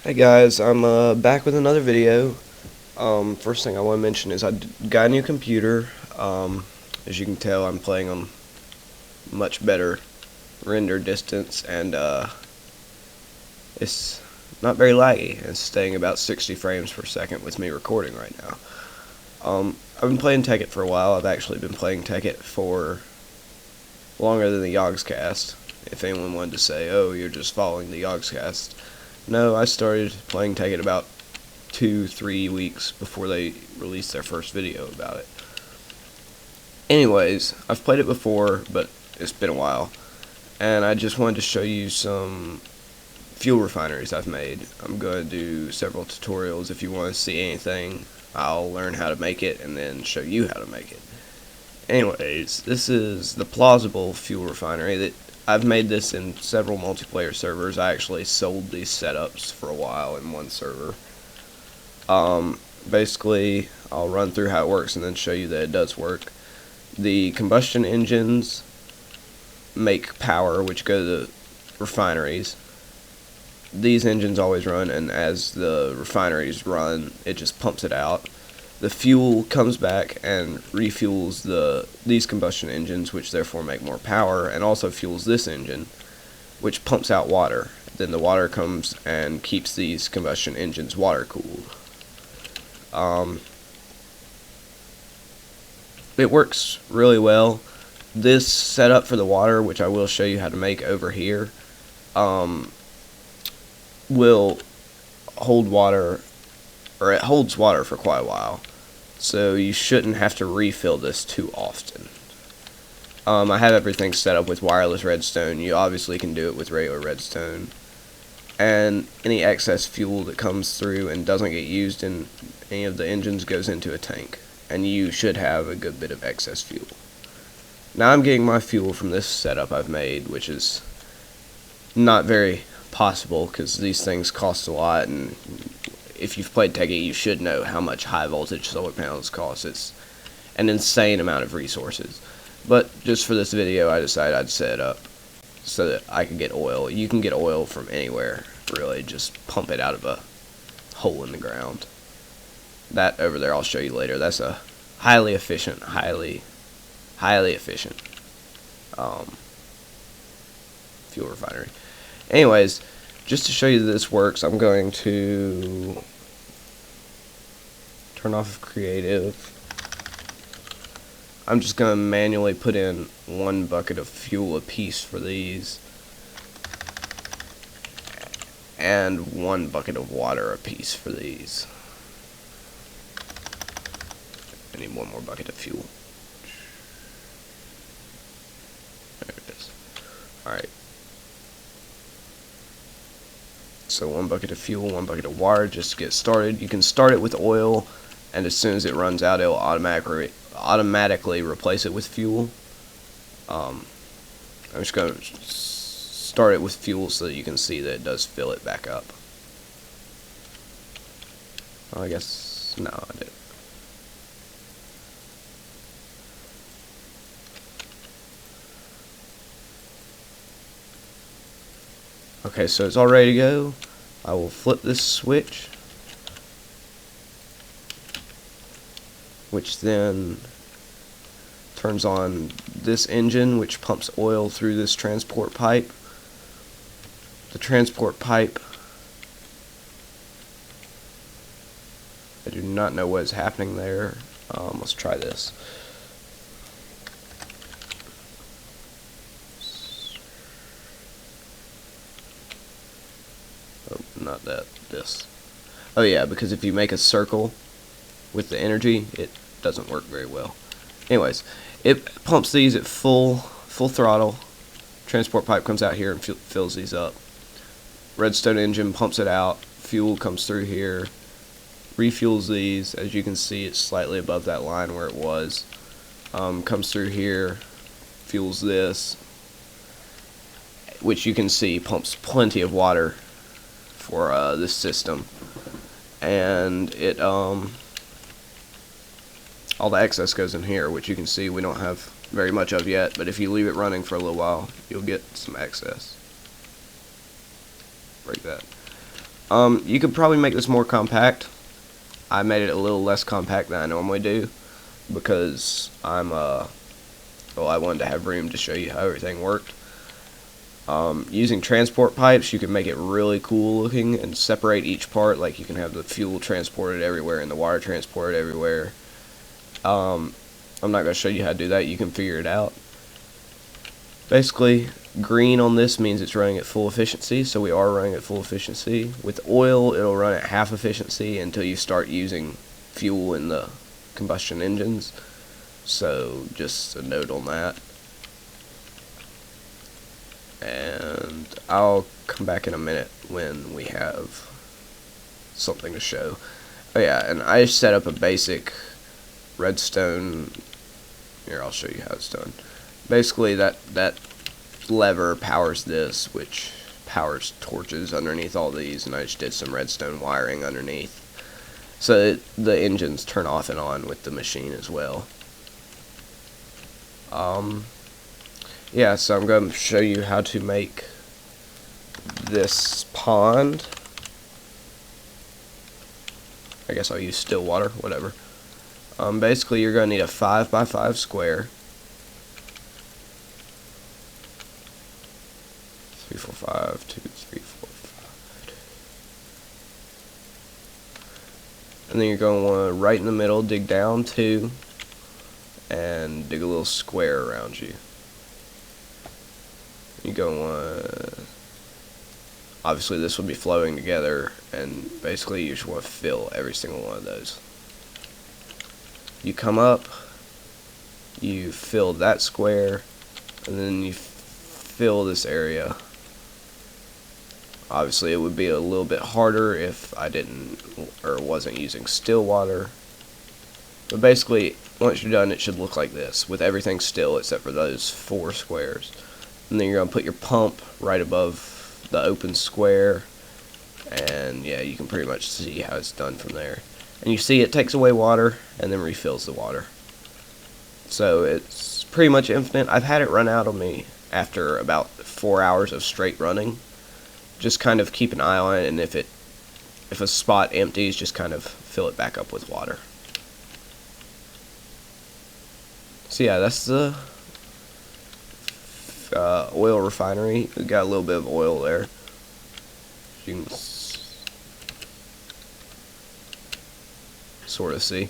Hey guys, I'm back with another video. First thing I want to mention is got a new computer. As you can tell, I'm playing on much better render distance, and it's not very laggy. It's staying about 60 frames per second with me recording right now. I've been playing Tekkit for a while. I've actually been playing Tekkit for longer than the Yogscast. If anyone wanted to say, "Oh, you're just following the Yogscast," no, I started playing Tekkit about 2-3 weeks before they released their first video about it. Anyways, I've played it before, but it's been a while, and I just wanted to show you some fuel refineries I've made. I'm going to do several tutorials. If you want to see anything, I'll learn how to make it and then show you how to make it. Anyways, this is the plausible fuel refinery. That I've made this in several multiplayer servers. I actually sold these setups for a while in one server. Basically, I'll run through how it works and then show you that it does work. The combustion engines make power, which go to the refineries. These engines always run, and as the refineries run, it just pumps it out. The fuel comes back and refuels these combustion engines, which therefore make more power, and also fuels this engine, which pumps out water. Then the water comes and keeps these combustion engines water cooled. It works really well. This setup for the water, which I will show you how to make over here, will hold water, or it holds water for quite a while, so you shouldn't have to refill this too often. I have everything set up with wireless redstone. You obviously can do it with regular redstone, and any excess fuel that comes through and doesn't get used in any of the engines goes into a tank, and you should have a good bit of excess fuel. Now I'm getting my fuel from this setup I've made, which is not very possible because these things cost a lot, and if you've played Tekkit, you should know how much high voltage solar panels cost. It's an insane amount of resources. But just for this video, I decided I'd set it up so that I could get oil. You can get oil from anywhere, really. Just pump it out of a hole in the ground. That over there I'll show you later. That's a highly efficient fuel refinery. Anyways, just to show you that this works, I'm going to turn off creative. I'm just going to manually put in 1 bucket of fuel apiece for these, and 1 bucket of water apiece for these. I need 1 more bucket of fuel. There it is. Alright. So 1 bucket of fuel, 1 bucket of water just to get started. You can start it with oil, and as soon as it runs out, it'll automatically replace it with fuel. I'm just going to start it with fuel so that you can see that it does fill it back up. Oh, I guess, no, I didn't. Okay, so it's all ready to go. I will flip this switch, which then turns on this engine, which pumps oil through this transport pipe. The transport pipe, I do not know what is happening there. Let's try this. Oh, not that, this. Oh yeah, because if you make a circle with the energy, it doesn't work very well. Anyways, it pumps these at full throttle. Transport pipe comes out here and fills these up. Redstone engine pumps it out. Fuel comes through here, refuels these. As you can see, it's slightly above that line where it was. Comes through here, fuels this, which you can see pumps plenty of water for this system, and it all the excess goes in here, which you can see we don't have very much of yet, but if you leave it running for a little while, you'll get some excess. Break that. You could probably make this more compact. I made it a little less compact than I normally do because well, I wanted to have room to show you how everything worked. Using transport pipes, you can make it really cool looking and separate each part. Like you can have the fuel transported everywhere and the water transported everywhere. I'm not going to show you how to do that. You can figure it out. Basically, green on this means it's running at full efficiency, so we are running at full efficiency. With oil, it'll run at half efficiency until you start using fuel in the combustion engines. So just a note on that. And I'll come back in a minute when we have something to show. Oh yeah, and I set up a basic redstone. Here, I'll show you how it's done. Basically, that lever powers this, which powers torches underneath all these, and I just did some redstone wiring underneath. So the engines turn off and on with the machine as well. Yeah, so I'm going to show you how to make this pond. I guess I'll use still water, whatever. Basically, you're going to need a 5x5 square. 3, 4, 5, 2, 3, 4, 5. And then you're going to want to, right in the middle, dig down 2, and dig a little square around you. You're going to want to, obviously this will be flowing together, and basically you just want to fill every single one of those. You come up, you fill that square, and then you fill this area. Obviously it would be a little bit harder if I didn't or wasn't using still water. But basically, once you're done, it should look like this, with everything still except for those 4 squares. And then you're going to put your pump right above the open square, and yeah, you can pretty much see how it's done from there. And you see it takes away water and then refills the water. So it's pretty much infinite. I've had it run out on me after about 4 hours of straight running. Just kind of keep an eye on it, and if a spot empties, just kind of fill it back up with water. So yeah, that's the oil refinery. We got a little bit of oil there. You can sort of see.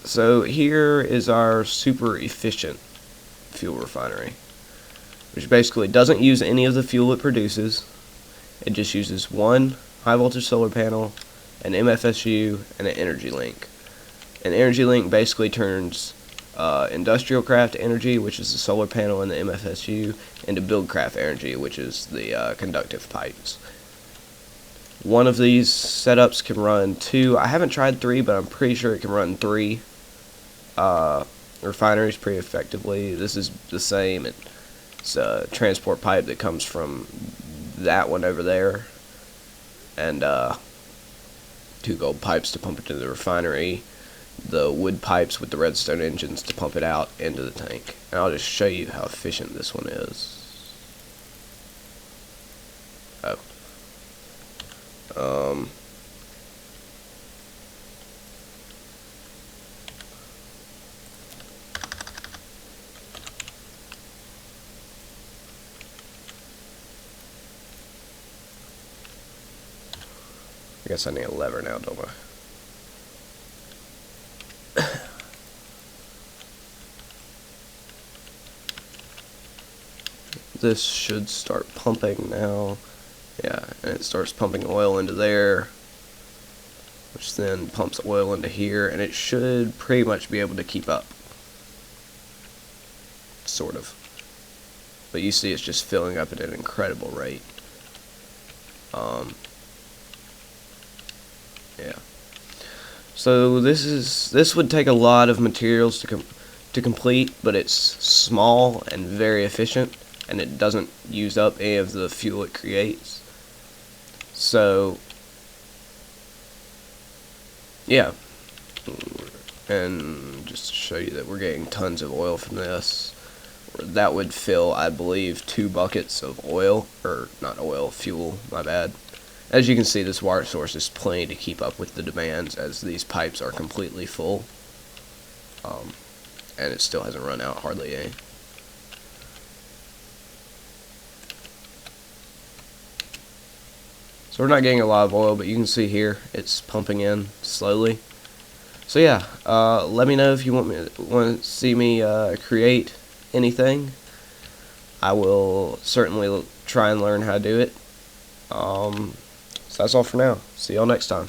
So here is our super efficient fuel refinery, which basically doesn't use any of the fuel it produces. It just uses one high voltage solar panel, an MFSU, and an energy link. An energy link basically turns industrial craft energy, which is the solar panel and the MFSU, into buildcraft energy, which is the conductive pipes. One of these setups can run 2. I haven't tried 3, but I'm pretty sure it can run 3 refineries pretty effectively. This is the same. It's a transport pipe that comes from that one over there, and 2 gold pipes to pump it to the refinery, the wood pipes with the redstone engines to pump it out into the tank. And I'll just show you how efficient this one is. I guess I need a lever now, don't I? This should start pumping now. Yeah, and it starts pumping oil into there, which then pumps oil into here, and it should pretty much be able to keep up. Sort of. But you see it's just filling up at an incredible rate. Yeah. So this would take a lot of materials to complete, but it's small and very efficient, and it doesn't use up any of the fuel it creates. So yeah, and just to show you that we're getting tons of oil from this. That would fill, I believe, 2 buckets of oil, or not oil, fuel, my bad. As you can see, this water source is plenty to keep up with the demands, as these pipes are completely full, and it still hasn't run out hardly any. So we're not getting a lot of oil, but you can see here it's pumping in slowly. So yeah, let me know if you want to see me create anything. I will certainly try and learn how to do it. So that's all for now. See y'all next time.